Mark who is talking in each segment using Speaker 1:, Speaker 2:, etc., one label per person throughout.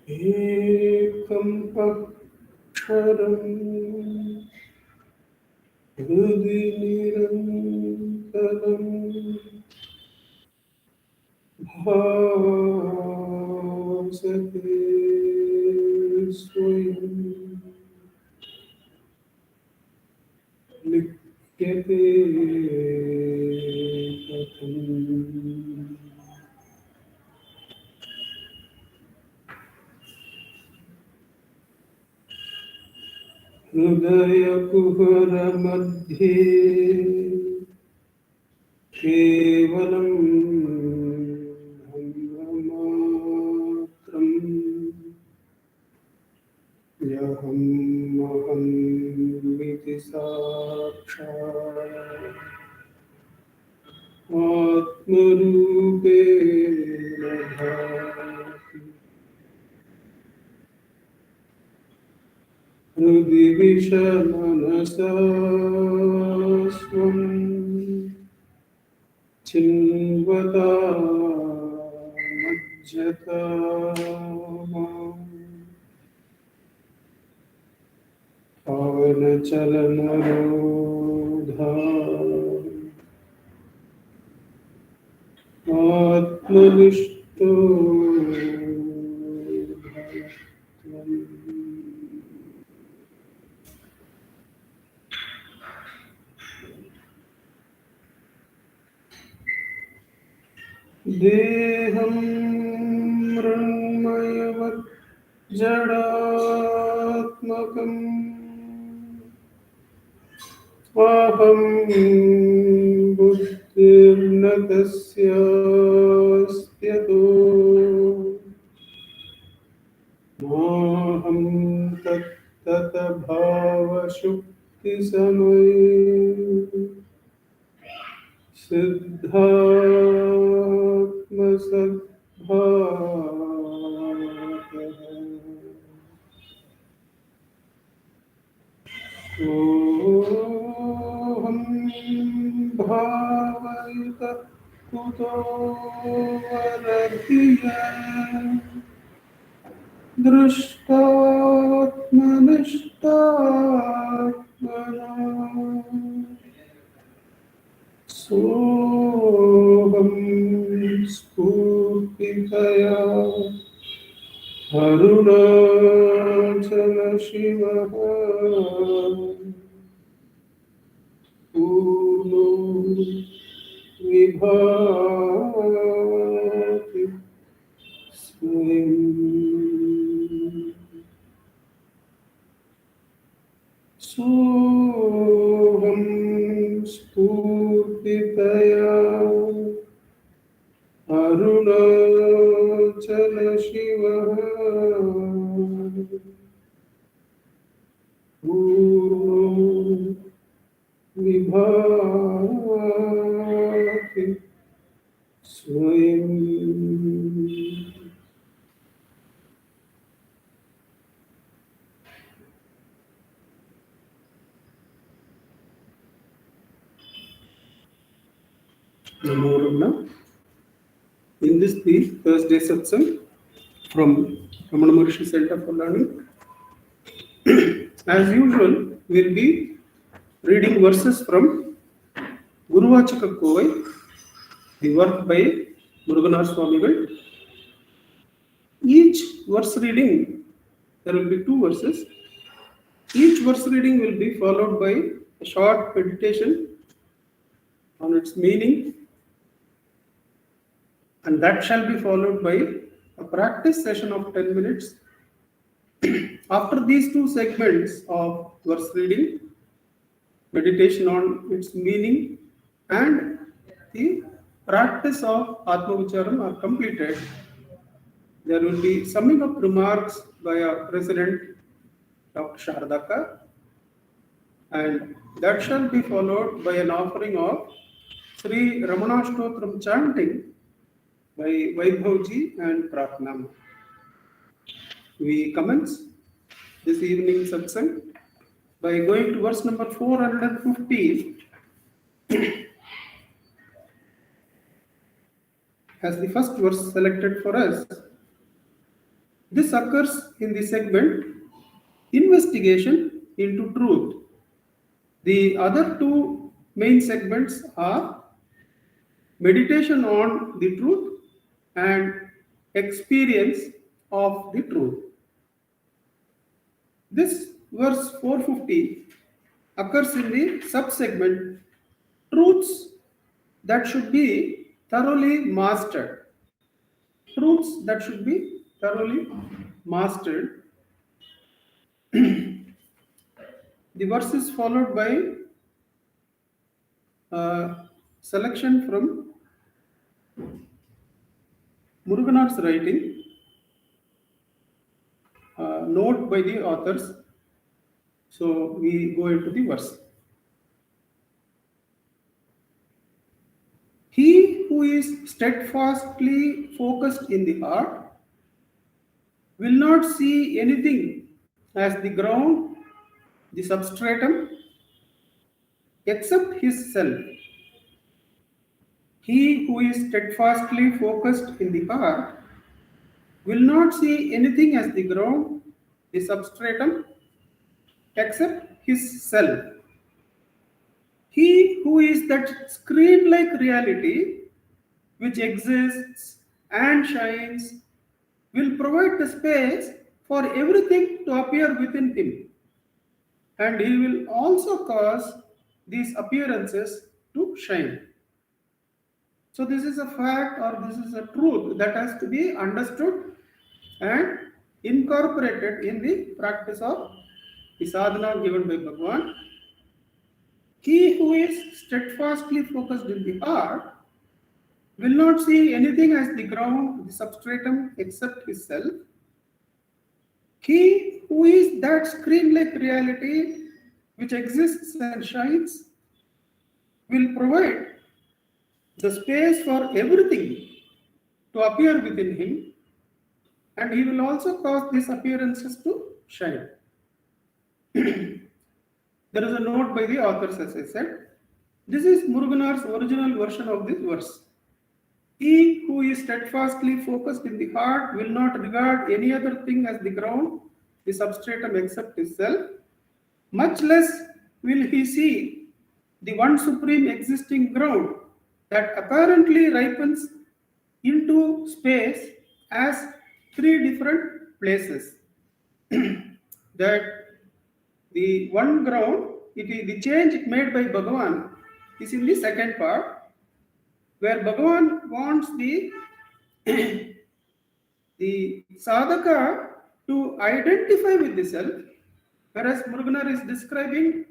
Speaker 1: एकं अक्षरं हृदि निरन्तरं भासते स्वयं लिप्यते कथम् हृदयकुहरमध्ये केवलं ब्रह्ममात्रम् यहमहमिति साक्षात् आत्मरूपेण भाति हृदि विषमनसा स्वं चिन्वता मज्जता पावनचलनरोधा आत्मनिष्ठो भवत्वम्। देहं मृण्मयवत् जडात्मकम् अहं बुद्धिर्न तस्यास्त्यतो नाहं तत्तत भावशुक्तिसमये सिद्धात्मसद्भावः सोऽहं भावयुतः कुतो वरधिया दृष्टात्मनिष्टात्मना सोऽहं स्फूर्तितया अरुणाचलशिवः पूर्णो विभाति स्वयम् सोऽहं स्फूर्तितया अरुणाचलशिवः पूर्णो विभाति स्वयम्। Namo Ramana. In this the Thursday satsang from Ramana Maharishi Center for Learning. As usual, we'll be reading verses from Guruvachaka Kovai, the work by Muruganar Swamigal. Each verse reading, there will be 2 verses. Each verse reading will be followed by a short meditation on its meaning, and that shall be followed by a practice session of 10 minutes. After these 2 segments of verse reading, meditation on its meaning, and the practice of Atma Vicharam are completed, there will be summing up remarks by our President, Dr. Sharadaka, and that shall be followed by an offering of Sri Ramanashtotram chanting by Vaibhavji and Pratnam. We commence this evening satsang by going to verse number 415 as the first verse selected for us. This occurs in the segment investigation into truth. The other two main segments are meditation on the truth and experience of the truth. This verse 450 occurs in the subsegment truths that should be thoroughly mastered. Truths that should be thoroughly mastered. The verse is followed by a selection from Muruganar's writing, note by the authors. So we go into the verse. He who is steadfastly focused in the heart will not see anything as the ground, the substratum, except his self. He who is steadfastly focused in the heart will not see anything as the ground, the substratum, except his self. He who is that screen-like reality which exists and shines will provide the space for everything to appear within him, and he will also cause these appearances to shine. So this is a fact, or this is a truth that has to be understood and incorporated in the practice of the sadhana given by Bhagavan. He who is steadfastly focused in the heart will not see anything as the ground, the substratum, except his self. He who is that screen-like reality which exists and shines will provide the space for everything to appear within him, and he will also cause these appearances to shine. There is a note by the authors, as I said. This is Muruganar's original version of this verse. He who is steadfastly focused in the heart will not regard any other thing as the ground, the substratum, except his self. Much less will he see the one supreme existing ground that apparently ripens into space as three different places. That the one ground, the change made by Bhagavan is in the second part, where Bhagavan wants the sadhaka to identify with the self, whereas Muruganar is describing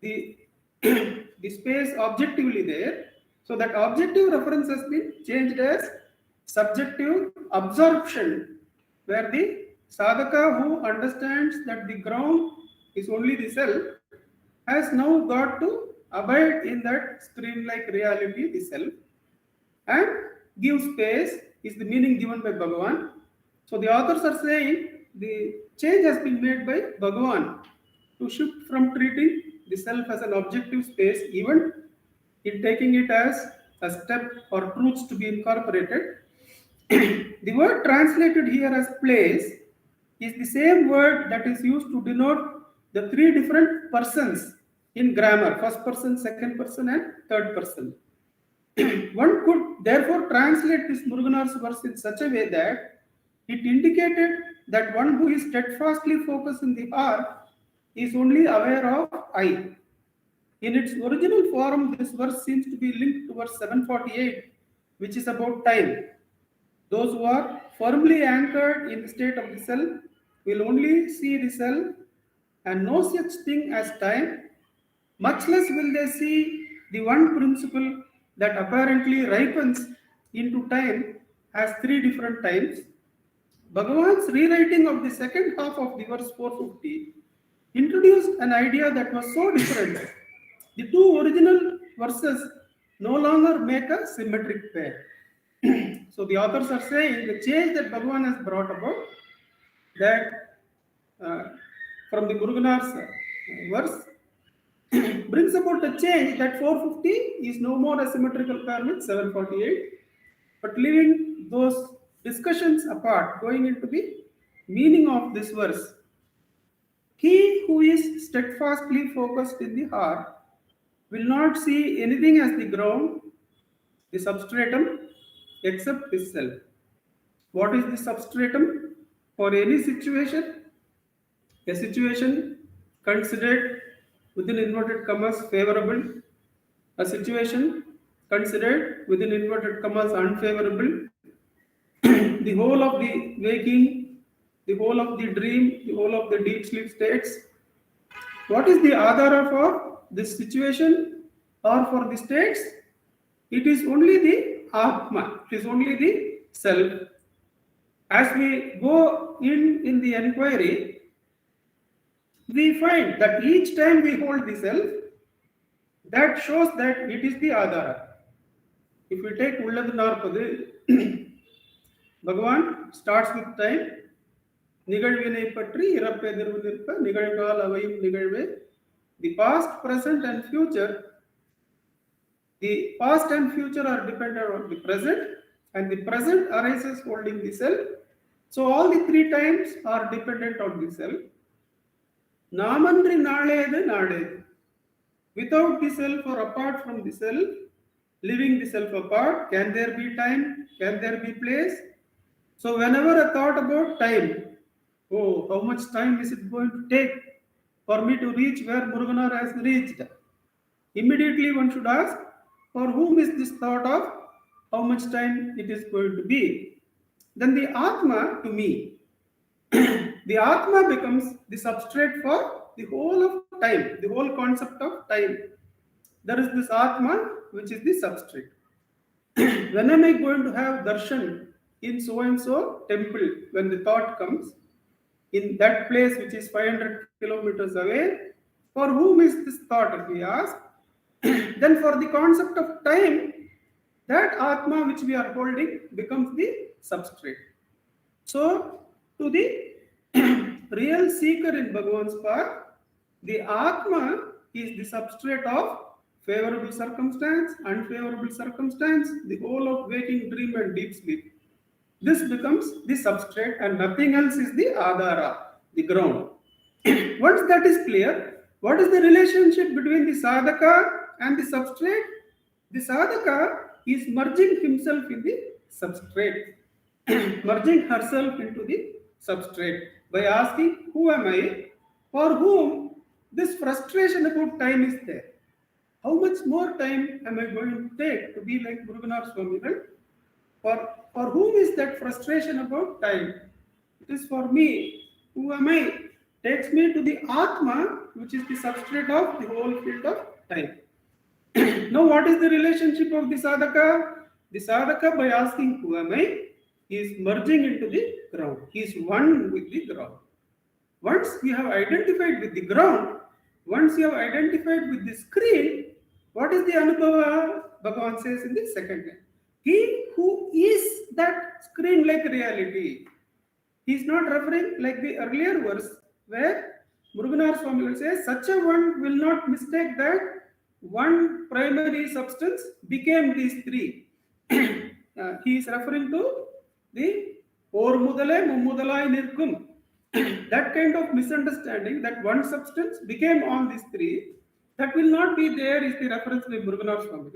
Speaker 1: the the space objectively there. So that objective reference has been changed as subjective absorption, where the sadhaka who understands that the ground is only the self has now got to abide in that screen-like reality, the self, and give space is the meaning given by Bhagavan. So the authors are saying the change has been made by Bhagavan to shift from treating the self as an objective space, even in taking it as a step or truths to be incorporated. The word translated here as place is the same word that is used to denote the three different persons in grammar: first person, second person, and third person. One could therefore translate this Muruganar's verse in such a way that it indicated that one who is steadfastly focused in the heart is only aware of I. In its original form, this verse seems to be linked to verse 748, which is about time. Those who are firmly anchored in the state of the self will only see the self and no such thing as time. Much less will they see the one principle that apparently ripens into time as three different times. Bhagavan's rewriting of the second half of the verse 450 introduced an idea that was so different. The two original verses no longer make a symmetric pair. So the authors are saying the change that Bhagavan has brought about, that from the Muruganar's verse, brings about a change that 450 is no more a symmetrical pair with 748, but leaving those discussions apart, going into the meaning of this verse. He who is steadfastly focused in the heart will not see anything as the ground, the substratum, except his self. What is the substratum for any situation? A situation considered within inverted commas favorable, a situation considered within inverted commas unfavorable, the whole of the waking, the whole of the dream, the whole of the deep sleep states. What is the adhara for this situation or for the states? It is only the Atma, it is only the self. As we go in the enquiry, we find that each time we hold the self, that shows that it is the Adhara. If we take Ulladu Narpadu, Bhagavan starts with time, Nigalvinai Patri, Irappe Nirvu Nirpa, Nigalkal Avayim Nigalve, the past, present, and future. The past and future are dependent on the present, and the present arises holding the self. So all the three times are dependent on the self. Namandri Naledu Nadedu. Without the self or apart from the self, leaving the self apart, can there be time? Can there be place? So whenever I thought about time, oh, how much time is it going to take for me to reach where Muruganar has reached? Immediately one should ask, for whom is this thought of how much time it is going to be? Then the Atma to me. The Atma becomes the substrate for the whole of time, the whole concept of time. There is this Atma which is the substrate. When am I going to have darshan in so and so temple? When the thought comes, in that place which is 500 kilometers away, for whom is this thought, if we ask? Then for the concept of time, that Atma which we are holding becomes the substrate. So, to the real seeker in Bhagavan's path, the Atma is the substrate of favorable circumstance, unfavorable circumstance, the whole of waking, dream, and deep sleep. This becomes the substrate, and nothing else is the Adhara, the ground. Once that is clear, what is the relationship between the sadhaka and the substrate? The sadhaka is merging himself in the substrate, merging herself into the substrate by asking, who am I? For whom this frustration about time is there? How much more time am I going to take to be like Muruganar Swami? For whom is that frustration about time? It is for me. Who am I? Takes me to the Atma, which is the substrate of the whole field of time. Now, what is the relationship of the sadhaka? The sadhaka, by asking who am I, is merging into the ground. He is one with the ground. Once you have identified with the ground, once you have identified with the screen, what is the Anubhava? Bhagavan says in the second line. He who is that screen-like reality. He is not referring like the earlier verse where Muruganar Swami will say, such a one will not mistake that one primary substance became these three. He is referring to the Or Mudale Mummudalai Nirkum. That kind of misunderstanding that one substance became all these three, that will not be there is the reference by Muruganar Swami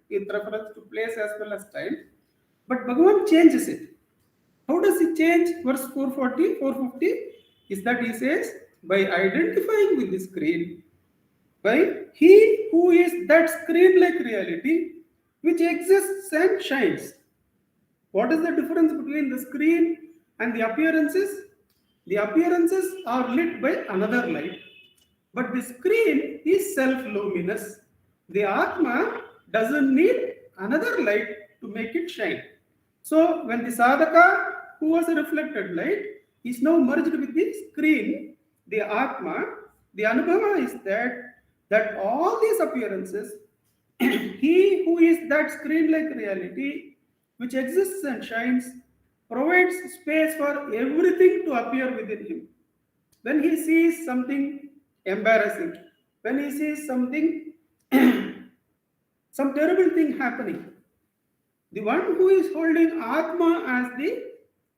Speaker 1: in reference to place as well as time. But Bhagavan changes it. How does he change verse 440, 450? Is that he says, by identifying with the screen, by he who is that screen-like reality which exists and shines. What is the difference between the screen and the appearances? The appearances are lit by another light, but the screen is self-luminous. The Atma doesn't need another light to make it shine. So when the sadhaka, who was a reflected light, is now merged with the screen, the Atma, the Anubhava is that all these appearances, he who is that screen-like reality which exists and shines, provides space for everything to appear within him. When he sees something embarrassing, when he sees something, some terrible thing happening, the one who is holding Atma as the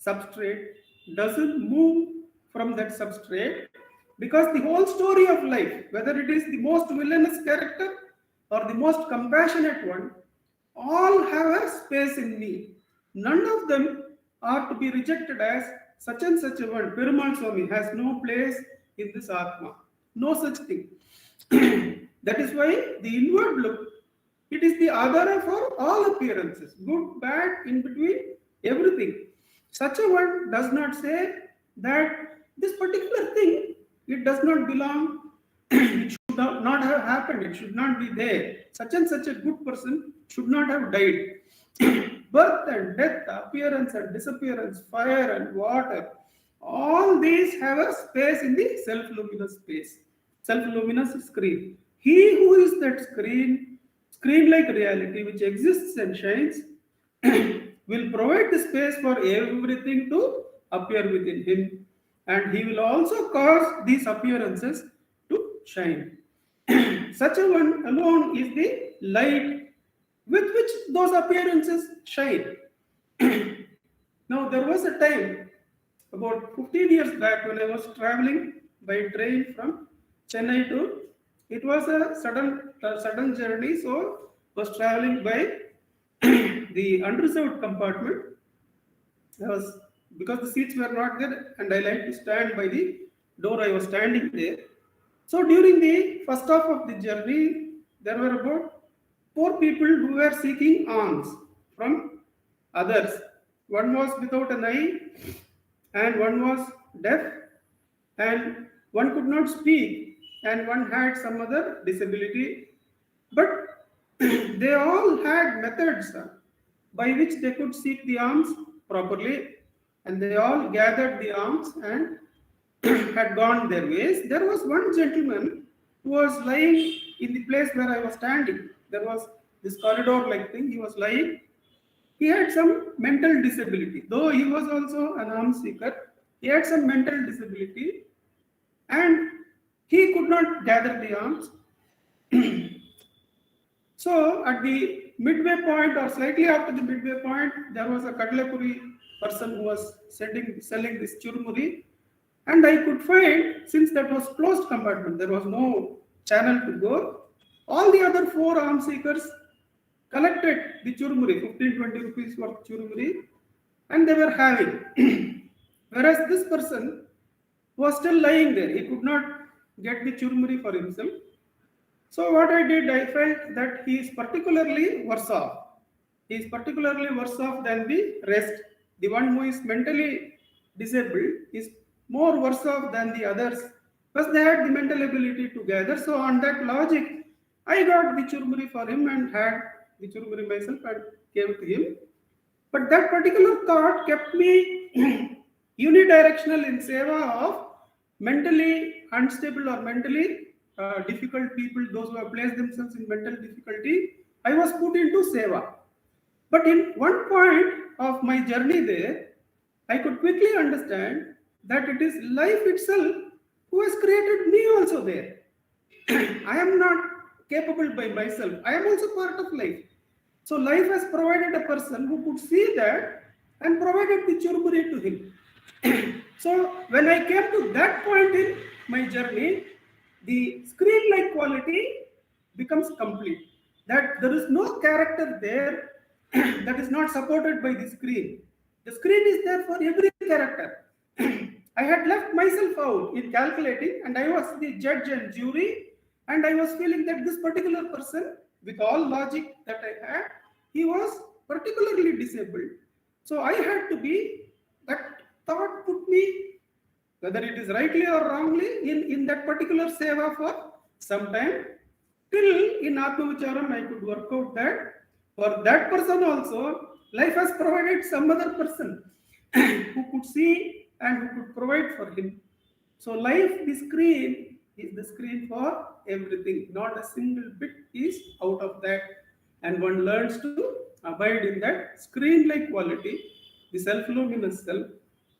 Speaker 1: substrate doesn't move from that substrate, because the whole story of life, whether it is the most villainous character or the most compassionate one, all have a space in me. None of them are to be rejected as such and such a one. Perumal Swami has no place in this Atma. No such thing. That is why the inward look, it is the Adhara for all appearances, good, bad, in between, everything. Such a one does not say that this particular thing, it does not belong, it should not have happened, it should not be there. Such and such a good person should not have died. Birth and death, appearance and disappearance, fire and water, all these have a space in the self-luminous space, self-luminous screen. He who is that screen-like reality which exists and shines, will provide the space for everything to appear within him, and he will also cause these appearances to shine. Such a one alone is the light with which those appearances shine. Now, there was a time about 15 years back when I was traveling by train from Chennai to, it was a sudden journey, so was traveling by the unreserved compartment. I was, because the seats were not there, and I like to stand by the door. I was standing there. So during the first half of the journey, there were about 4 people who were seeking alms from others. One was without an eye, and one was deaf, and one could not speak, and one had some other disability. But they all had methods by which they could seek the alms properly, and they all gathered the alms and had gone their ways. There was one gentleman who was lying in the place where I was standing. There was this corridor like thing. He was lying. He had some mental disability. Though he was also an alms seeker, he had some mental disability, and he could not gather the alms. So at the midway point or slightly after the midway point, there was a Kadlapuri person who was selling this churmuri, and I could find, since that was closed compartment, there was no channel to go. All the other 4 alms seekers collected the churmuri, 15-20 rupees worth churmuri, and they were having. Whereas this person was still lying there. He could not get the churmuri for himself. So what I did, I felt that he is particularly worse off. He is particularly worse off than the rest. The one who is mentally disabled is more worse off than the others, because they had the mental ability to gather. So on that logic, I got the churmuri for him and had the churmuri myself and gave to him. But that particular thought kept me unidirectional in seva of mentally unstable or mentally difficult people, those who have placed themselves in mental difficulty. I was put into seva. But in one point of my journey there, I could quickly understand that it is life itself who has created me also there. I am not capable by myself. I am also part of life. So life has provided a person who could see that and provided the churmuri to him. So when I came to that point in my journey, the screen-like quality becomes complete. That there is no character there that is not supported by the screen. The screen is there for every character. I had left myself out in calculating, and I was the judge and jury, and I was feeling that this particular person, with all logic that I had, he was particularly disabled. So I had to be, that thought put me, whether it is rightly or wrongly, in that particular seva for some time, till in Atmavicharam I could work out that for that person also, life has provided some other person who could see and who could provide for him. So life, the screen, is the screen for everything. Not a single bit is out of that. And one learns to abide in that screen-like quality, the self-luminous self,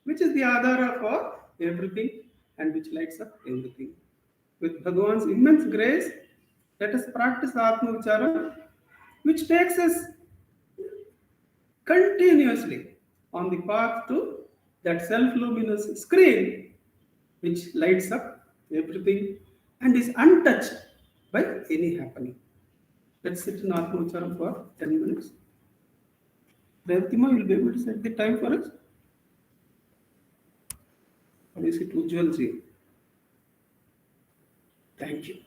Speaker 1: which is the adhara for everything and which lights up everything. With Bhagavan's immense grace, let us practice Atma Vicharam, which takes us continuously on the path to that self-luminous screen which lights up everything and is untouched by any happening. Let's sit in Atmacharam for 10 minutes. Revatima, you will be able to set the time for us? Or is it Ujjwalji? Thank you.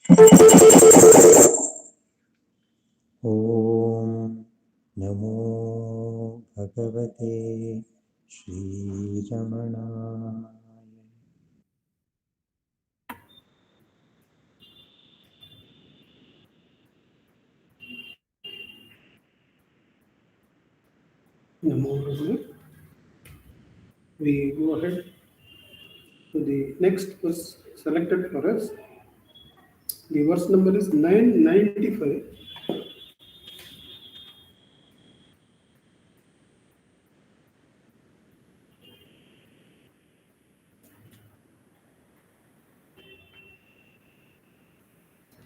Speaker 2: ॐ नमो भगवते श्रीरमणाय।
Speaker 1: Namo Rama. We go ahead to the next verse selected for us. The verse number is 995.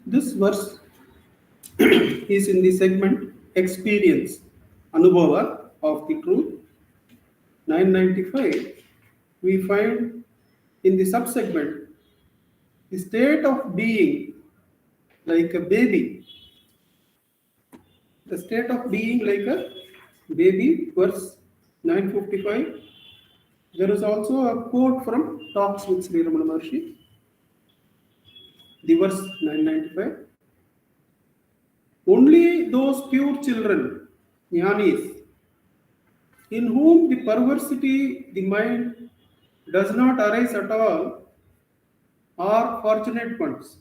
Speaker 1: This verse is in the segment experience, Anubhava of the truth. 995, we find in the subsegment the state of being like a baby. The state of being like a baby, verse 955. There is also a quote from Talks with Sri Ramana Maharshi, the verse 995. Only those pure children, jnanis, in whom the perversity, the mind, does not arise at all, are fortunate ones.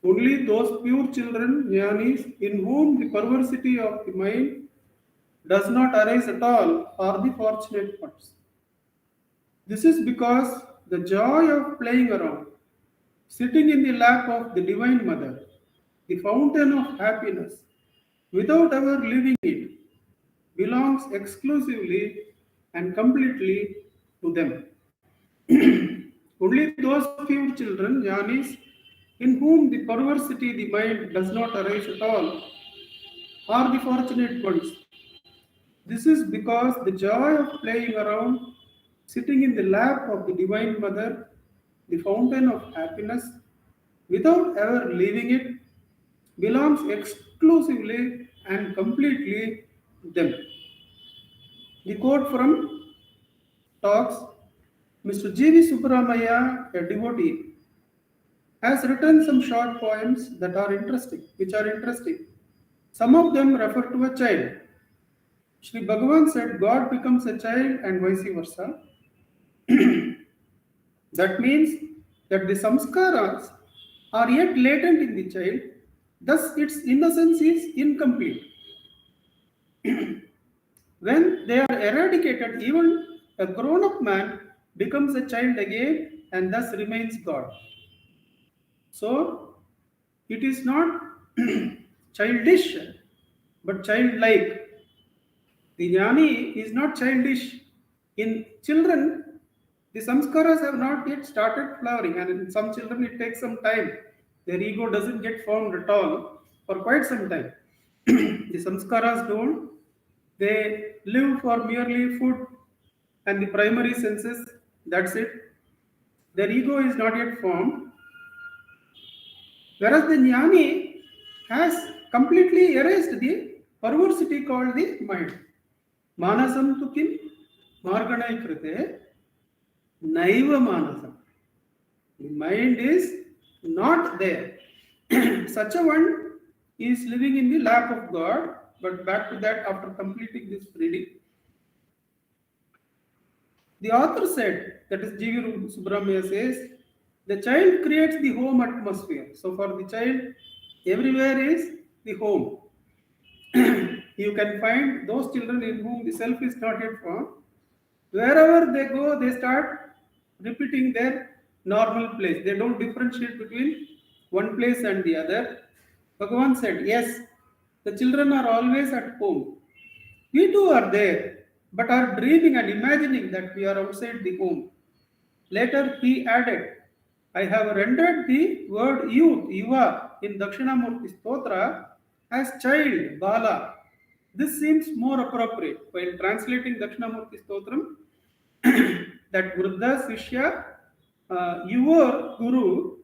Speaker 1: Only those pure children, jnanis, in whom the perversity of the mind does not arise at all, are the fortunate ones. This is because the joy of playing around, sitting in the lap of the Divine Mother, the fountain of happiness, without ever leaving it, belongs exclusively and completely to them. Only those pure children, jnanis, in whom the perversity, the mind, does not arise at all, are the fortunate ones. This is because the joy of playing around, sitting in the lap of the Divine Mother, the fountain of happiness, without ever leaving it, belongs exclusively and completely to them. The quote from Talks, Mr. G.V. Subramaya, a devotee, has written some short poems that are interesting, which are interesting. Some of them refer to a child. Sri Bhagavan said God becomes a child and vice versa. That means that the samskaras are yet latent in the child, thus its innocence is incomplete. When they are eradicated, even a grown up man becomes a child again and thus remains God. So, it is not childish but childlike. The jnani is not childish. In children, the samskaras have not yet started flowering, and in some children, it takes some time. Their ego doesn't get formed at all for quite some time. The samskaras don't. They live for merely food and the primary senses. That's it. Their ego is not yet formed. Whereas the jnani has completely erased the perversity called the mind. Manasam tu kim marganai krite naiva manasam. The mind is not there. Such a one is living in the lap of God. But back to that after completing this reading. The author said, that is G.V. Subramaya says, the child creates the home atmosphere. So for the child, everywhere is the home. You can find those children in whom the self is not yet formed. Wherever they go, they start repeating their normal place. They don't differentiate between one place and the other. Bhagavan said, yes, the children are always at home. We too are there, but are dreaming and imagining that we are outside the home. Later he added, I have rendered the word youth, yuva, in Dakshinamurti Stotra as child, bala. This seems more appropriate while translating Dakshinamurti Stotram that Vruddha Sishya, Yuva Guru,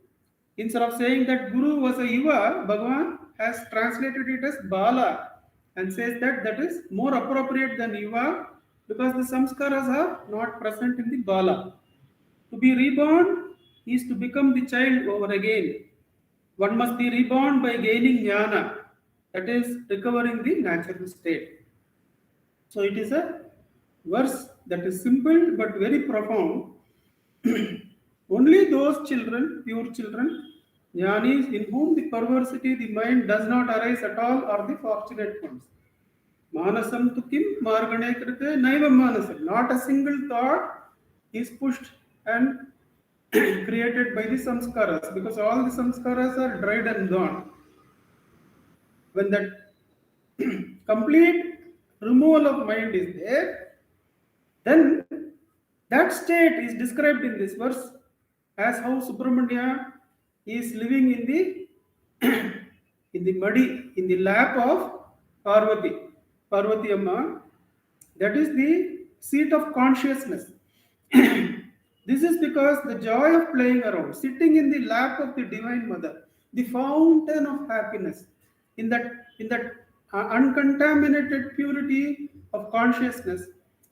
Speaker 1: instead of saying that Guru was a Yuva, Bhagavan has translated it as Bala and says that that is more appropriate than Yuva because the samskaras are not present in the Bala. To be reborn is to become the child over again. One must be reborn by gaining jnana, that is, recovering the natural state. So it is a verse that is simple but very profound. Only those children, pure children, jnanis, in whom the perversity, the mind does not arise at all, are the fortunate ones. Manasam tu kim margane krite naiva manasam. Not a single thought is pushed and created by the samskaras, because all the samskaras are dried and gone. When that complete removal of mind is there, then that state is described in this verse as how Subramanya is living in the in the muddy, in the lap of Parvati. Parvati Amma, that is the seat of consciousness. This is because the joy of playing around, sitting in the lap of the Divine Mother, the fountain of happiness, in that uncontaminated purity of consciousness,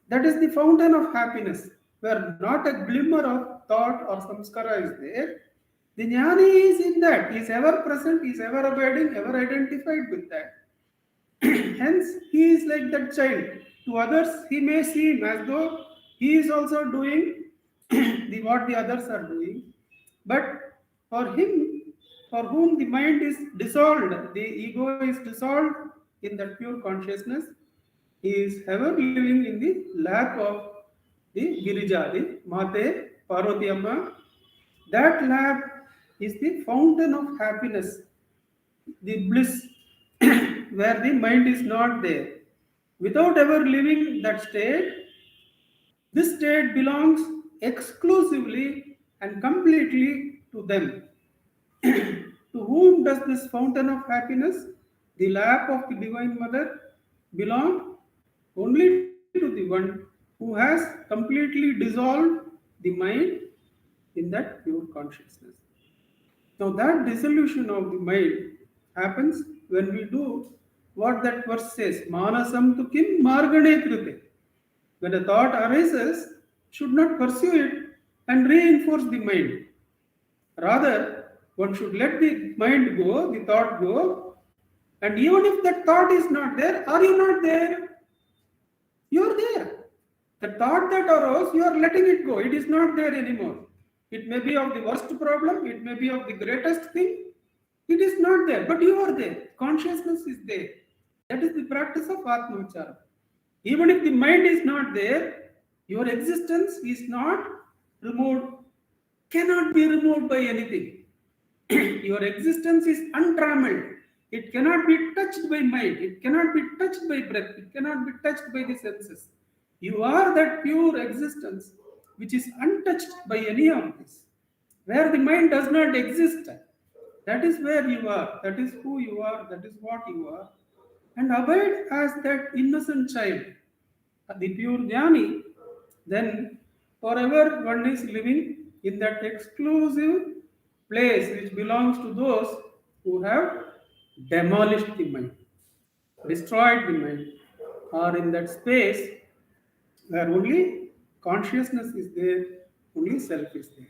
Speaker 1: that is the fountain of happiness, where not a glimmer of thought or samskara is there. The jnani is in that, he is ever present, he is ever abiding, ever identified with that. Hence, he is like that child. To others, he may seem as though he is also doing what the others are doing. But for him, for whom the mind is dissolved, the ego is dissolved in that pure consciousness, he is ever living in the lap of the Girija, the Mate, Parvati Amma. That lap is the fountain of happiness, the bliss, where the mind is not there. Without ever living that state, this state belongs exclusively and completely to them. To whom does this fountain of happiness, the lap of the Divine Mother, belong? Only to the one who has completely dissolved the mind in that pure consciousness. Now, that dissolution of the mind happens when we do what that verse says, Manasam tu kim margane krite. When a thought arises, should not pursue it and reinforce the mind. Rather, one should let the mind go, the thought go, and even if that thought is not there, are you not there? You are there. The thought that arose, you are letting it go. It is not there anymore. It may be of the worst problem, it may be of the greatest thing. It is not there, but you are there. Consciousness is there. That is the practice of Atmachara. Even if the mind is not there, your existence is not removed, cannot be removed by anything. Your existence is untrammeled. It cannot be touched by mind. It cannot be touched by breath. It cannot be touched by the senses. You are that pure existence which is untouched by any of this. Where the mind does not exist, that is where you are. That is who you are. That is what you are. And abide as that innocent child, the pure jnani, then forever one is living in that exclusive place which belongs to those who have demolished the mind, destroyed the mind, or in that space where only consciousness is there, only self is there.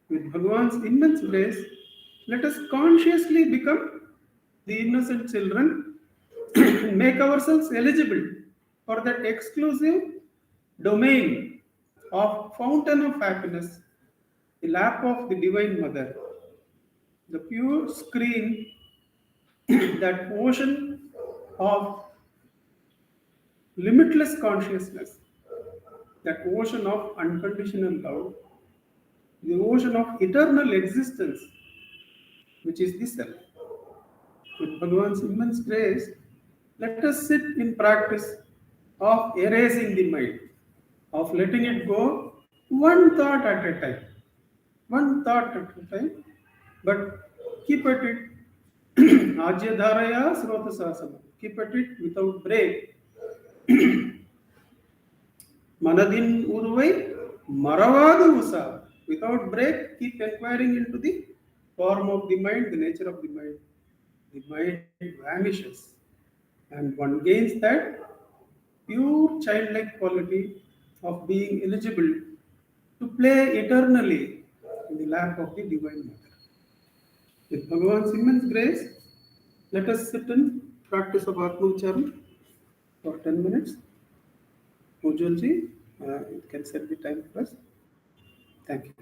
Speaker 1: With Bhagavan's immense grace, let us consciously become the innocent children and make ourselves eligible for that exclusive domain of fountain of happiness, the lap of the Divine Mother, the pure screen, that ocean of limitless consciousness, that ocean of unconditional love, the ocean of eternal existence, which is the self. With Bhagavan's immense grace, let us sit in practice of erasing the mind, of letting it go one thought at a time. One thought at a time, but keep at it. Ajya dharaya srota sasana. Keep at it without break. Manadin urvai maravadu usa. Without break, keep inquiring into the form of the mind, the nature of the mind. The mind vanishes, and one gains that pure childlike quality of being eligible to play eternally in the lap of the Divine Mother. With Bhagavan's immense grace, let us sit and practice of Atma Ucharan for 10 minutes. Ujjalji, you can set the time for us. Thank you.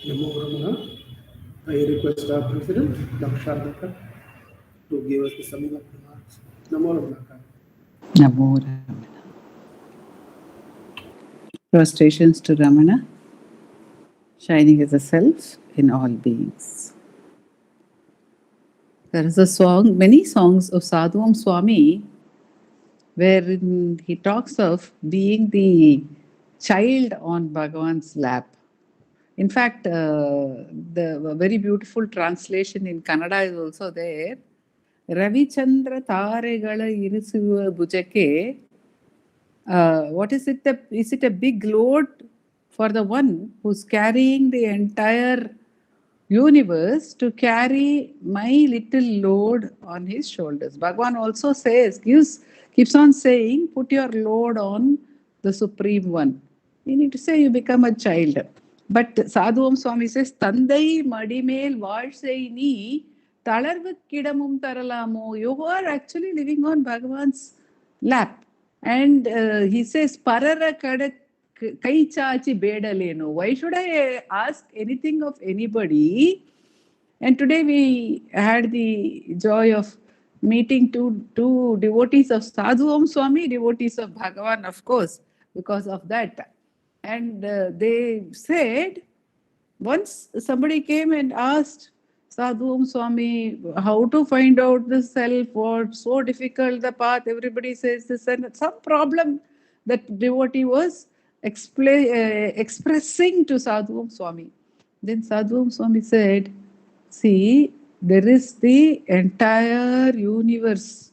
Speaker 1: Namo Ramana. I request our President, Dr. Shardaka, to give us the summing up remarks. Namo Ramana.
Speaker 3: Namo Ramana. Prostrations to Ramana, shining as a self in all beings. There is a song, many songs of Sadhuam Swami, wherein he talks of being the child on Bhagavan's lap. In fact, the very beautiful translation in Kannada is also there. Ravichandra Taregala Irisuva Bujake. What is it? Is it a big load for the one who's carrying the entire universe to carry my little load on his shoulders? Bhagavan also keeps on saying, put your load on the Supreme One. You need to say you become a child. But Sadhuam Swami says, Tandai Madimel Varsei ni Talarvukidamum Taralamo. You are actually living on Bhagavan's lap. And he says, Parara kada kai chachi bedaleno. Why should I ask anything of anybody? And today we had the joy of meeting two devotees of Sadhu Om Swami, devotees of Bhagavan, of course, because of that. And they said, once somebody came and asked Sadhu Om Swami how to find out the self, or so difficult the path, everybody says this, and some problem that devotee was expressing to Sadhu Om Swami. Then Sadhu Om Swami said, see, there is the entire universe.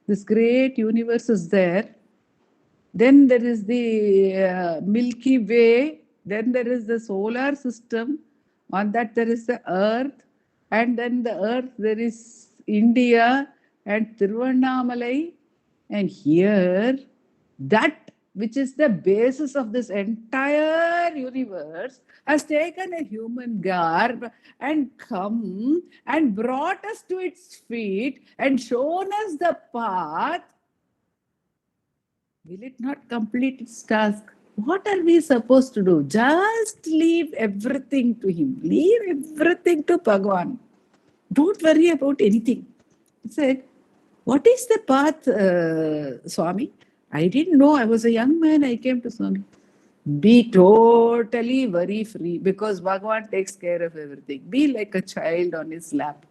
Speaker 3: This great universe is there. Then there is the Milky Way. Then there is the solar system. On that there is the earth. And then the earth there is India and Tiruvannamalai. And here, that which is the basis of this entire universe has taken a human garb and come and brought us to its feet and shown us the path. Will it not complete its task? What are we supposed to do? Just leave everything to him. Leave everything to Bhagavan. Don't worry about anything. He said, what is the path, Swami? I didn't know. I was a young man. I came to Swami. Be totally worry free, because Bhagavan takes care of everything. Be like a child on his lap.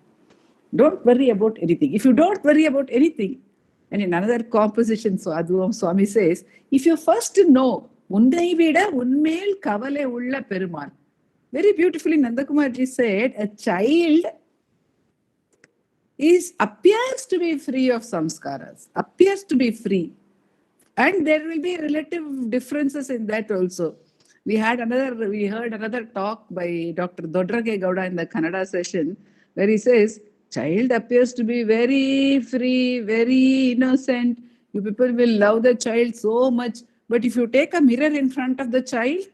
Speaker 3: Don't worry about anything. If you don't worry about anything, and in another composition, Sadhu Swami says, if you first know, Unnai vida unmel kavale ulla peruman. Very beautifully, Nandakumar ji said, a child appears to be free of samskaras, appears to be free. And there will be relative differences in that also. We heard another talk by Dr. Dodrake Gowda in the Kannada session, where he says, child appears to be very free, very innocent. You people will love the child so much. But if you take a mirror in front of the child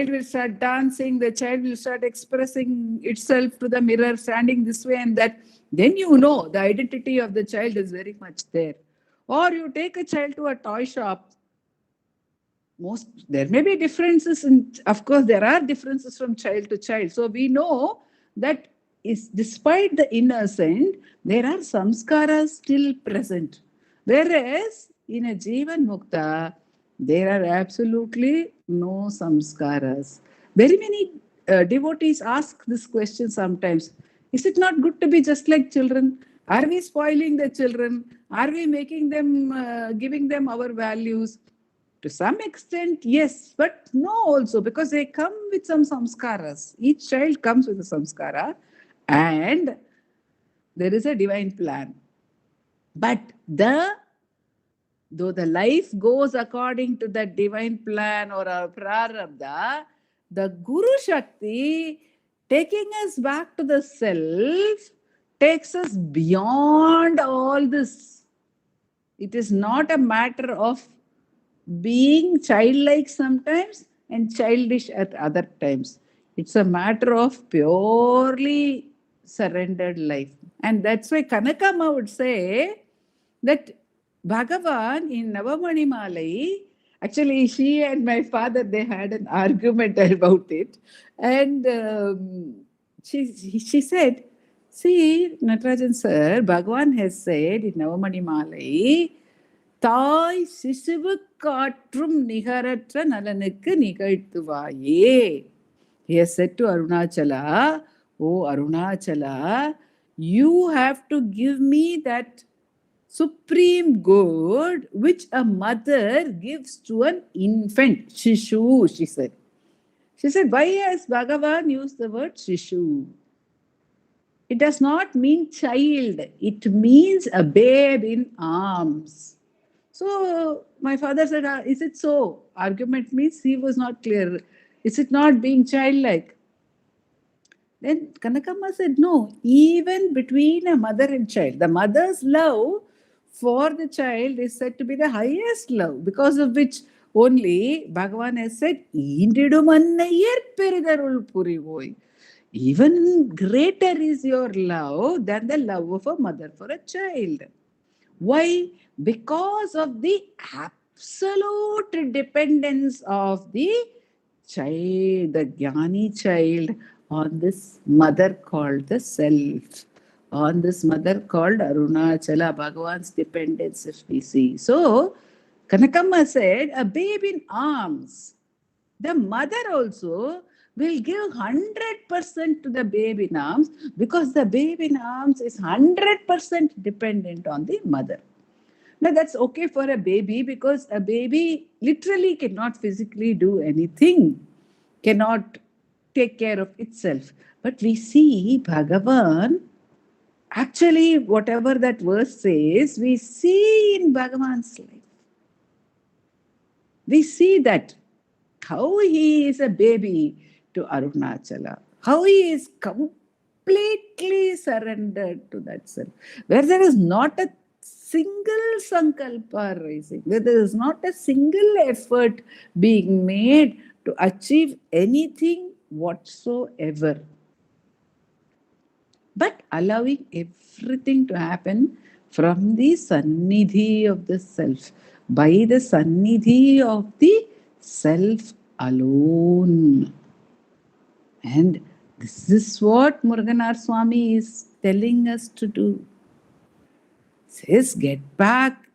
Speaker 3: will start dancing, the child will start expressing itself to the mirror, standing this way and that. Then you know the identity of the child is very much there. Or you take a child to a toy shop. There may be differences, of course, there are differences from child to child. So we know that despite the innocent, there are samskaras still present. Whereas in a Jivan Mukta, there are absolutely no samskaras. Very many devotees ask this question sometimes. Is it not good to be just like children? Are we spoiling the children? Are we making them, giving them our values? To some extent, yes, but no also, because they come with some samskaras. Each child comes with a samskara, and there is a divine plan. But though the life goes according to that divine plan or our prarabdha, the Guru Shakti, taking us back to the self, takes us beyond all this. It is not a matter of being childlike sometimes and childish at other times. It's a matter of purely surrendered life. And that's why Kanakama would say that Bhagavan in Navamani Malai Actually, she and my father, they had an argument about it. And she said, see, Natarajan sir, Bhagavan has said in Navamani Malai, தாய் சிசுவுக்காற்றும் நிகரற்ற நலனுக்கு நிகழ்த்துவாயே. He has said to Arunachala, oh Arunachala, you have to give me that supreme good which a mother gives to an infant. Shishu, she said. She said, why has Bhagavan used the word Shishu? It does not mean child, it means a babe in arms. So my father said, is it so? Argument means he was not clear. Is it not being childlike? Then Kanakama said, no, even between a mother and child, the mother's love for the child is said to be the highest love, because of which only Bhagavan has said, even greater is your love than the love of a mother for a child. Why? Because of the absolute dependence of the child, the Jnani child, on this mother called the self, on this mother called Arunachala, Bhagavan's dependence, if we see. So, Kanakama said, a babe in arms. The mother also will give 100% to the babe in arms, because the babe in arms is 100% dependent on the mother. Now that's okay for a baby, because a baby literally cannot physically do anything, cannot take care of itself. But we see Bhagavan, actually whatever that verse says, we see in Bhagavan's life. We see that how he is a baby to Arunachala, how he is completely surrendered to that self, where there is not a single sankalpa rising, where there is not a single effort being made to achieve anything whatsoever, but allowing everything to happen from the sannidhi of the self, by the sannidhi of the self alone. And this is what Muruganar Swami is telling us to do. Says, get back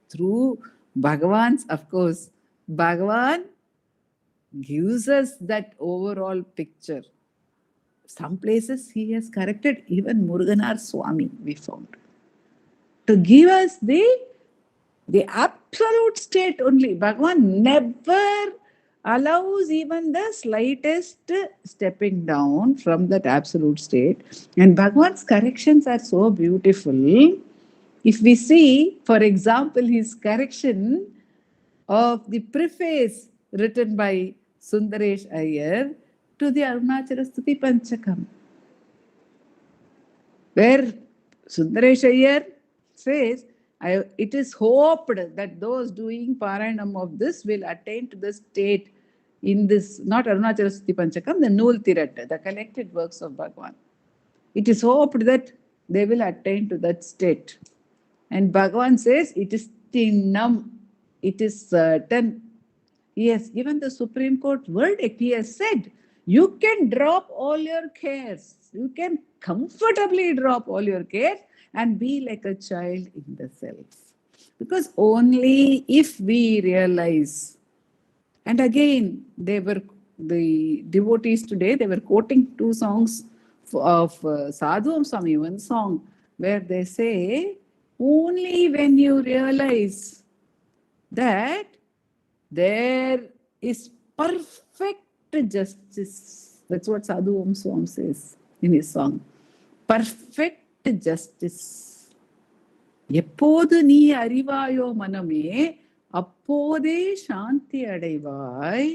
Speaker 3: through Bhagavan's, of course, Bhagavan gives us that overall picture. Some places he has corrected even Muruganar Swami, we found, to give us the absolute state only. Bhagavan never allows even the slightest stepping down from that absolute state. And Bhagavan's corrections are so beautiful. If we see, for example, his correction of the preface written by Sundaresh Iyer to the Arunachala Stuti Panchakam, where Sundaresh Iyer says, it is hoped that those doing Parayanam of this will attain to the state in this, not Arunachala Stuti Panchakam, the Nool Tirata, the collected works of Bhagavan. It is hoped that they will attain to that state. And Bhagavan says, it is tinnam, it is certain. He has given the Supreme Court verdict. He has said, you can drop all your cares. You can comfortably drop all your cares and be like a child in the self. Because only if we realize, and again, the devotees today, they were quoting two songs of Sadhu Swami, one song where they say, only when you realize that there is perfect justice. That's what Sadhu Om Swam says in his song. Perfect justice. எப்போது நீ அறிவாயோ மனமே அப்போதே சாந்தி அடைவாய்.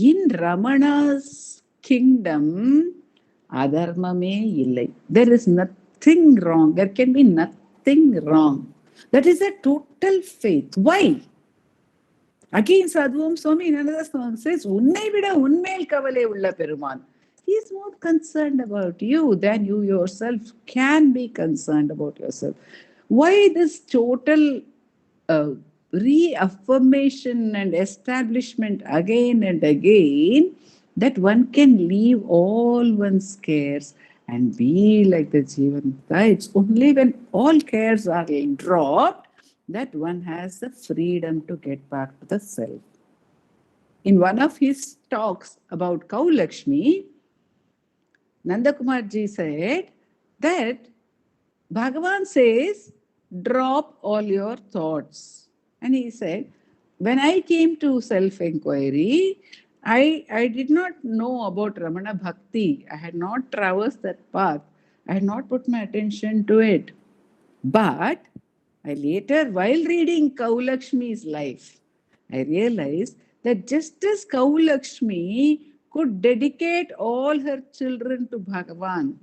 Speaker 3: In Ramana's kingdom, adharmame illai. There is nothing wrong. There can be nothing wrong. That is a total faith. Why? Again, Sadhuam Swami in another song says, Unnai vida unmel kavale ulla peruman. He is more concerned about you than you yourself can be concerned about yourself. Why this total reaffirmation and establishment again and again that one can leave all one's cares and be like the Jivanta. It's only when all cares are dropped that one has the freedom to get back to the self. In one of his talks about Cow Lakshmi, Nandakumar ji said that Bhagavan says, drop all your thoughts. And he said, when I came to self-inquiry, I did not know about Ramana Bhakti. I had not traversed that path. I had not put my attention to it. But I later, while reading Kaulakshmi's life, I realized that just as Kaulakshmi could dedicate all her children to Bhagavan,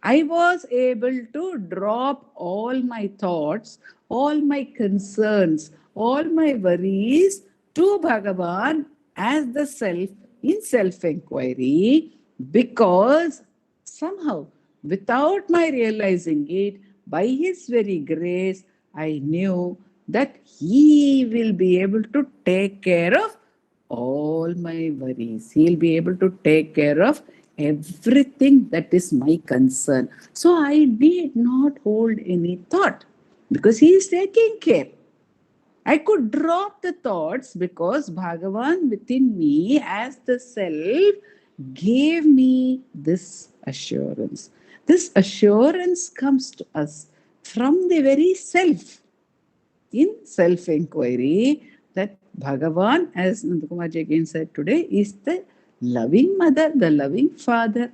Speaker 3: I was able to drop all my thoughts, all my concerns, all my worries to Bhagavan as the self in self inquiry, because somehow, without my realizing it, by His very grace, I knew that He will be able to take care of all my worries. He'll be able to take care of everything that is my concern. So I need not hold any thought because he is taking care. I could drop the thoughts because Bhagavan within me as the self gave me this assurance. This assurance comes to us from the very self in self-inquiry that Bhagavan, as Nandakumarji again said today, is the loving mother, the loving father,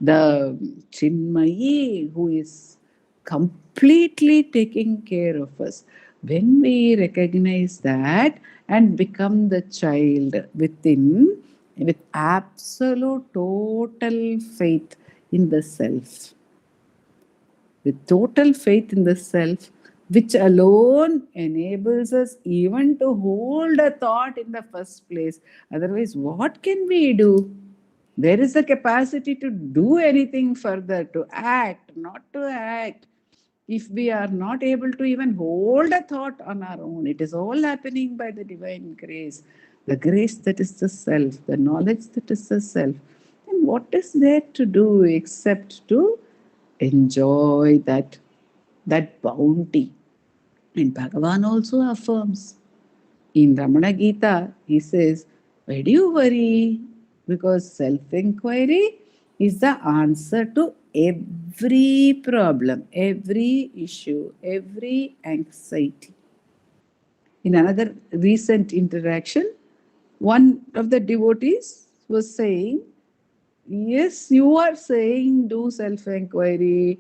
Speaker 3: the Chinmayi who is completely taking care of us. When we recognize that and become the child within with absolute total faith in the self, with total faith in the self, which alone enables us even to hold a thought in the first place. Otherwise, what can we do? There is a capacity to do anything further, to act, not to act. If we are not able to even hold a thought on our own, it is all happening by the divine grace. The grace that is the self, the knowledge that is the self. And what is there to do except to enjoy that bounty? And Bhagavan also affirms in Ramana Gita, he says, why do you worry? Because self-inquiry is the answer to every problem, every issue, every anxiety. In another recent interaction, one of the devotees was saying, yes, you are saying do self inquiry.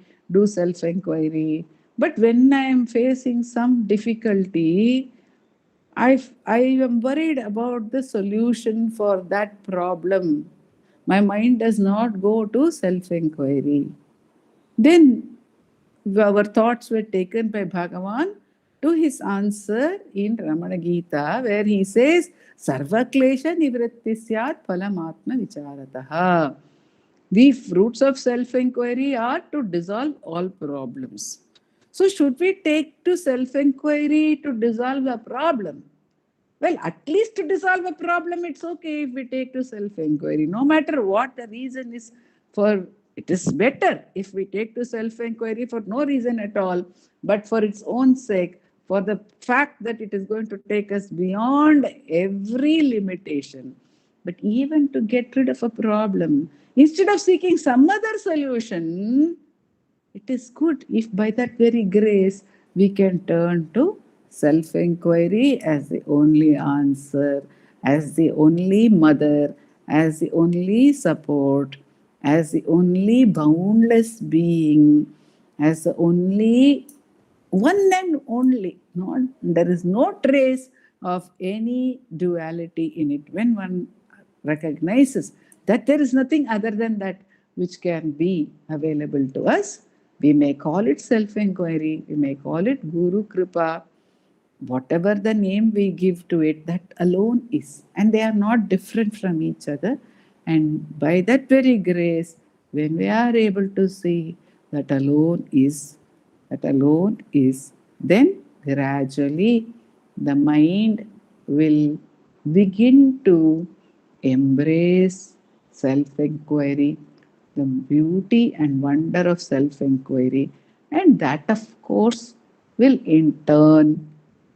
Speaker 3: But when I am facing some difficulty, I am worried about the solution for that problem. My mind does not go to self inquiry. Then our thoughts were taken by Bhagavan to his answer in Ramana Gita, where he says, Sarva klesha nivritti syat phalamatma vicharataha. The fruits of self inquiry are to dissolve all problems. So, should we take to self inquiry to dissolve a problem? Well, at least to dissolve a problem, it's okay if we take to self-inquiry. No matter what the reason is for, it is better if we take to self-inquiry for no reason at all, but for its own sake, for the fact that it is going to take us beyond every limitation. But even to get rid of a problem, instead of seeking some other solution, it is good if by that very grace we can turn to self inquiry as the only answer, as the only mother, as the only support, as the only boundless being, as the only one and only. Not, there is no trace of any duality in it. When one recognizes that there is nothing other than that which can be available to us, we may call it self inquiry, we may call it Guru Kripa, whatever the name we give to it, that alone is. And they are not different from each other. And by that very grace, when we are able to see that alone is, then gradually the mind will begin to embrace self-inquiry, the beauty and wonder of self-inquiry, and that, of course, will in turn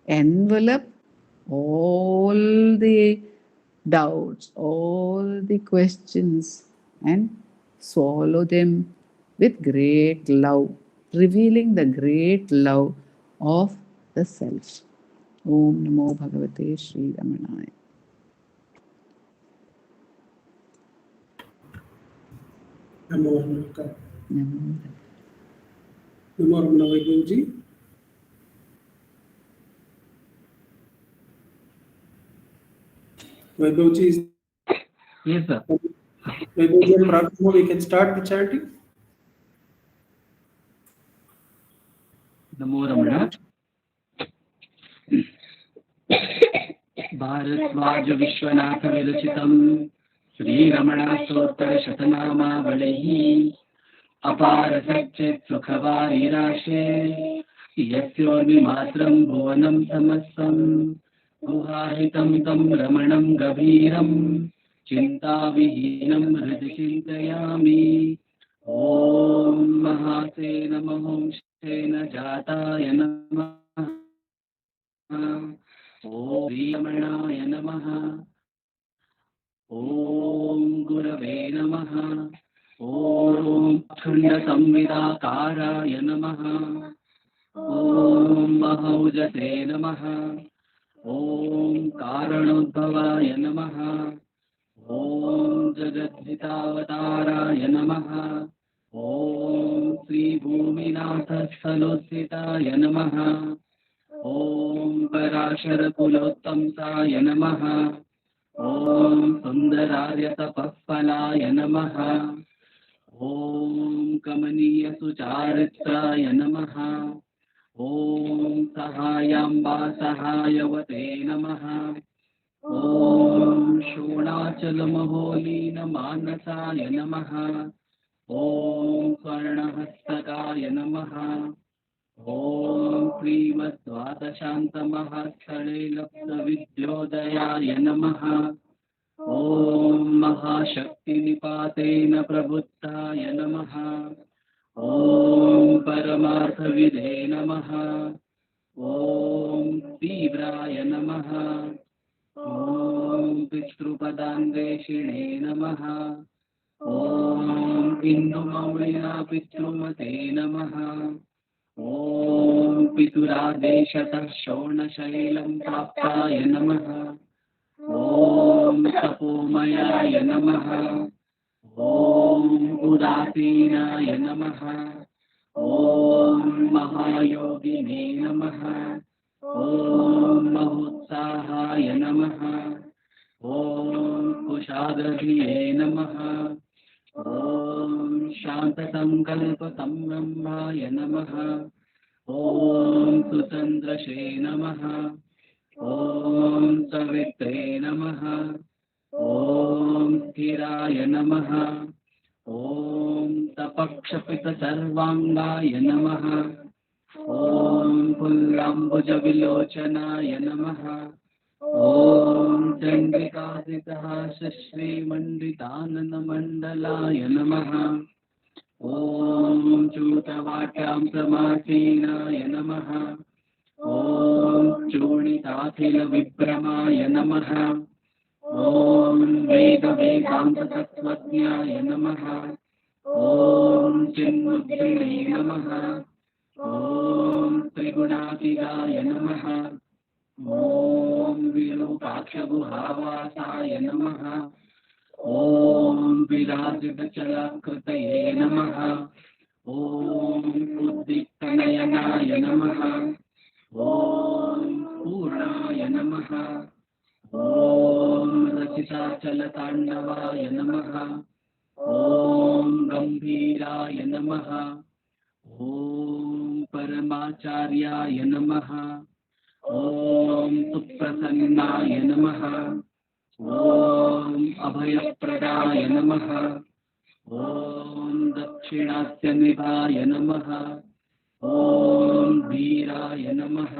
Speaker 3: envelop all the doubts, all the questions, and swallow them with great love, revealing the great love of the self. Om Namo Bhagavate Sri Ramanaya.
Speaker 1: Namo Ramana.
Speaker 3: Namo.
Speaker 1: Namo Ramana Vaibhavji. Vaibhavji is
Speaker 4: Yes, sir.
Speaker 1: Vaibhavji and Prathama, we can start the chanting.
Speaker 4: नमो रमण भारद्वाज विश्वनाथ विरचितम् श्रीरमणस्तोत्र शतनामावलिः अपार सच्चित् सुखवारिराशे यस्योर्मिमात्रं भुवनं समस्तं गुहाहितं तं रमणं गभीरं चिन्ताविहीनं हृदि चिन्तयामि ॐ महासेन महोंशेन जाताय नमः ॐ श्रीरमणाय नमः ॐ गुरवे नमः ॐ अखण्डसंविदाकाराय नमः ॐ महौजसे नमः ॐ कारणोद्भवाय नमः ॐ जगद्धितावताराय नमः ॐ श्रीभूमिनाथस्थलोत्थिताय नमः ॐ पराशरकुलोत्तंसाय नमः ॐ सुन्दरार्यतपःफलाय नमः ॐ कमनीयसुचारित्राय नमः ॐ सहायाम्बा सहायवते नमः ॐ शोणाचलमहोलीनमानसाय नमः ॐ स्वर्णहस्तकाय नमः ॐ श्रीमद्द्वादशान्तमहास्थले लब्धविद्योदयाय नमः ॐ महाशक्तिनिपातेन प्रबुद्धाय नमः ॐ परमार्थविदे नमः ॐ तीव्राय नमः ॐ पितृपदान्वेषिणे नमः ॐ इन्दुमौलिना पितृमते नमः ॐ पितुरादेशतः शोणशैलं प्राप्ताय नमः ॐ तपोमयाय नमः ॐ उदासीनाय नमः ॐ महायोगिने नमः ॐ महोत्साहाय नमः ॐ कुशाग्रधिये नमः ॐ शान्तसङ्कल्पसंरम्भाय नमः ॐ सुचन्द्रशे नमः ॐ सवित्रे नमः ॐ स्थिराय नमः ॐ तपक्षपितसर्वाङ्गाय नमः ॐ पुल्लाम्बुजविलोचनाय नमः ॐ चण्डिकासितः श्रीमण्डिताननमण्डलाय नमः ॐ चूतवाट्यां समासीनाय नमः ॐ चूर्णिताखिलविभ्रमाय नमः ॐ वेदवेदान्ततत्त्वज्ञाय नमः ॐ चिन्मुद्रिणे नमः ॐ त्रिगुणातीताय नमः ॐ विरूपाक्षगुहावासाय नमः ॐ विराजितचलकृतये नमः ॐ उद्दीप्तनयनाय नमः ॐ पूर्णाय नमः ॐ रचिताचलताण्डवाय नमः ॐ गम्भीराय नमः ॐ परमाचार्याय नमः ॐ सुप्रसन्नाय नमः ॐ अभयप्रदाय नमः ॐ दक्षिणास्यनिभाय नमः ॐ धीराय नमः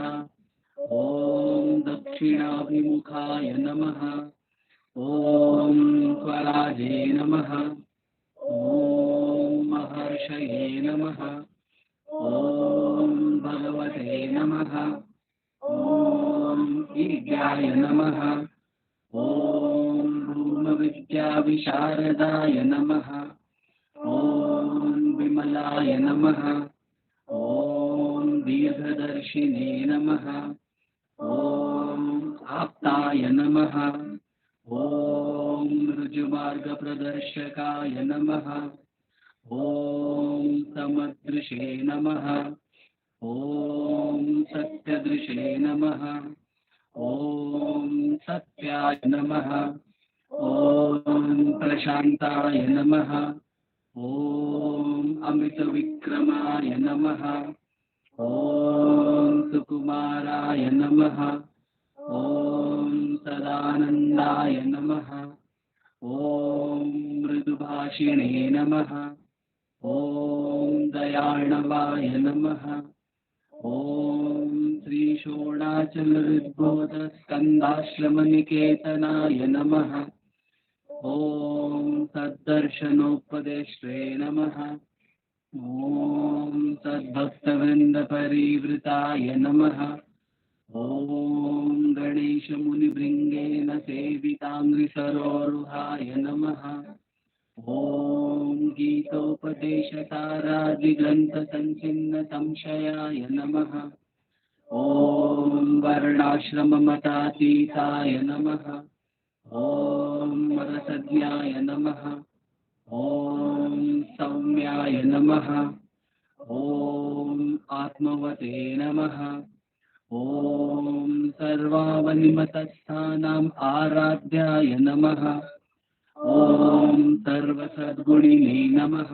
Speaker 4: ॐ दक्षिणाभिमुखाय नमः। ॐ स्वराजे नमः। ॐ महर्षये नमः। ॐ भगवते नमः। ॐ ईड्याय नमः। ॐ ब्रह्मविद्याविशारदाय नमः। ॐ विमलाय नमः। ॐ दीर्घदर्शिने नमः। ॐ आप्ताय नमः। ॐ ऋजुमार्गप्रदर्शकाय नमः। ॐ समदृशे नमः। ॐ सत्यदृशे नमः। ॐ सत्याय नमः। ॐ प्रशान्ताय नमः। ॐ अमितविक्रमाय नमः। ॐ सुकुमाराय नमः। ॐ सदानन्दाय नमः। ॐ मृदुभाषिणे नमः। ॐ दयार्णवाय नमः। ॐ श्रीषोणाचलऋद्बोधस्कन्धाश्रमनिकेतनाय नमः। ॐ सद्दर्शनोपदेष्ट्रे नमः। ॐ सद्भक्तवृन्दपरिवृताय नमः। ॐ गणेशमुनिभृङ्गेन सेविताङ्घ्रिसरोरुहाय नमः। ॐ गीतोपदेशसारादिग्रन्थसञ्चिन्नसंशयाय नमः। ॐ वर्णाश्रममतातीताय नमः। ॐ रसज्ञाय नमः। ॐ सौम्याय नमः। ॐ आत्मवते नमः। ॐ सर्वावनिमतस्थानाम् आराध्याय नमः। ॐ सर्वसद्गुणिने नमः।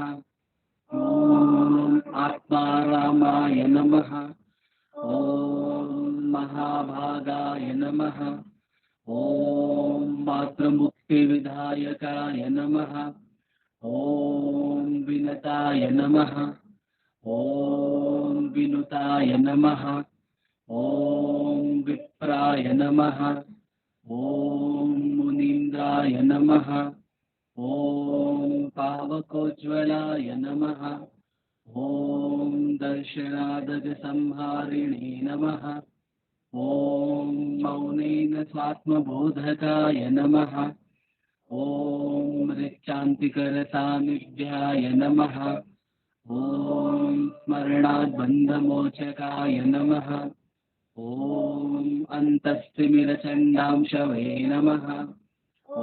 Speaker 4: ॐ आत्मारामाय नमः। ॐ महाभागाय नमः। ॐ मातृमुक्तिविधायकाय नमः। ॐ विनताय नमः। ॐ विनुताय नमः। ॐ विप्राय नमः। ॐ मुनीन्द्राय नमः। ॐ पावकोज्ज्वलाय नमः। ॐ दर्शनादजसंहारिणे नमः। ॐ मौनेन स्वात्मबोधकाय नमः। ॐ ऋक्शान्तिकरसान्निध्याय नमः। ॐ स्मरणाद्बन्धमोचकाय नमः। ॐ अन्तस्तिमिरचण्डांशवे नमः। ॐ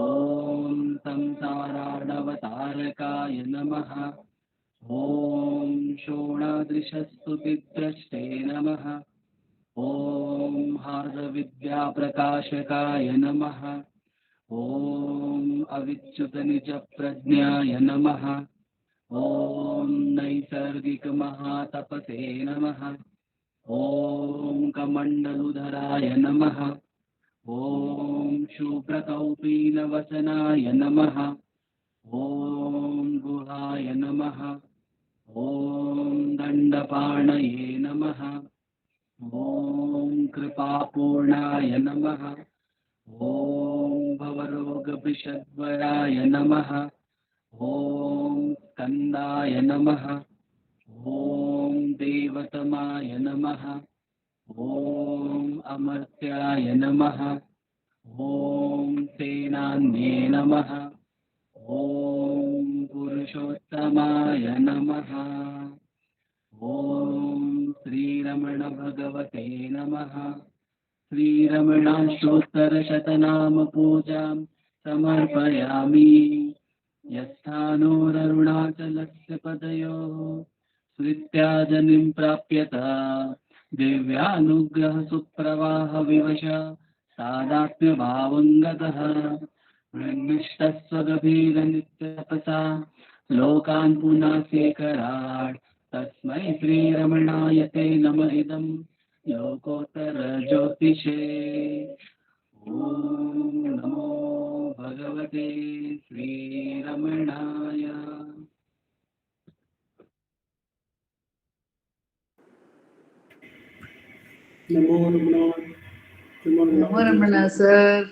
Speaker 4: संसाराणवतारकाय नमः। ॐ शोणादृशस्तुतिद्रष्टे नमः। ॐ हार्दविद्याप्रकाशकाय नमः। ॐ अविच्युतनिजप्रज्ञाय नमः। ॐ नैसर्गिकमहातपसे नमः। ॐ कमण्डलुधराय नमः। ॐ शुभ्रकौपीनवसनाय नमः। ॐ गुहाय नमः। ॐ दण्डपाणये नमः। ॐ कृपापूर्णाय नमः। ॐ भवरोगविषद्वराय नमः। ॐ स्कन्दाय नमः। ॐ देवतमाय नमः। ॐ अमर्त्याय नमः। ॐ सेनान्ये नमः। ॐ पुरुषोत्तमाय नमः। ॐ श्रीरमण भगवते नमः। श्रीरमणाष्टोत्तरशतनाम पूजां समर्पयामि। यस्थानोररुणाचलस्य पदयोः स्मृत्याजनिं प्राप्यत दिव्यानुग्रह सुप्रवाह विवश सादात्म्यभावं गतः वृन्निष्ठस्वगभीरनित्यतपसा लोकान् पुनः शेखरात् तस्मै श्रीरमणाय ते नमः इदं लोकोत्तरज्योतिषे। ॐ नमो भगवते श्रीरमणाय।
Speaker 1: नमो नमः
Speaker 3: Ramana sir.